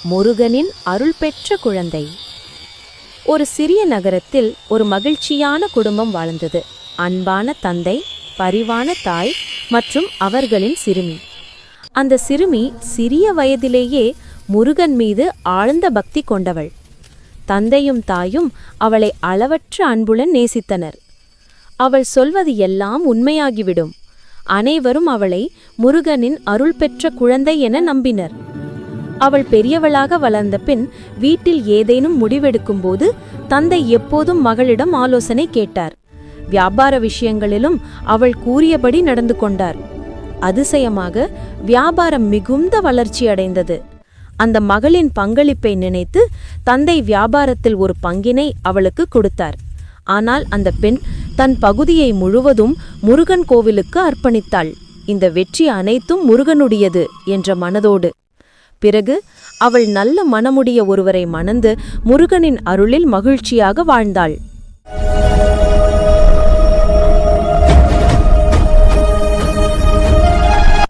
முருகனின் அருள் பெற்ற குழந்தை. ஒரு சிறிய நகரத்தில் ஒரு மகிழ்ச்சியான குடும்பம் வாழ்ந்தது. அன்பான தந்தை, பரிவான தாய் மற்றும் அவர்களின் சிறுமி. அந்த சிறுமி சிறிய வயதிலேயே முருகன் மீது ஆழ்ந்த பக்தி கொண்டவள். தந்தையும் தாயும் அவளை அளவற்ற அன்புடன் நேசித்தனர். அவள் சொல்வது எல்லாம் உண்மையாகிவிடும். அனைவரும் அவளை முருகனின் அருள் பெற்ற குழந்தை என நம்பினர். அவள் பெரியவளாக வளர்ந்த பின் வீட்டில் ஏதேனும் முடிவெடுக்கும் போது தந்தை எப்போதும் மகளிடம் ஆலோசனை கேட்டார். வியாபார விஷயங்களிலும் அவள் கூறியபடி நடந்து கொண்டார். அதிசயமாக வியாபாரம் மிகுந்த வளர்ச்சி அடைந்தது. அந்த மகளின் பங்களிப்பை நினைத்து தந்தை வியாபாரத்தில் ஒரு பங்கினை அவளுக்கு கொடுத்தார். ஆனால் அந்த பெண் தன் பகுதியை முழுவதும் முருகன் கோவிலுக்கு அர்ப்பணித்தாள். இந்த வெற்றி அனைத்தும் முருகனுடையது என்ற மனதோடு. பிறகு அவள் நல்ல மனமுடைய ஒருவரை மணந்து முருகனின் அருளில் மகிழ்ச்சியாக வாழ்ந்தாள்.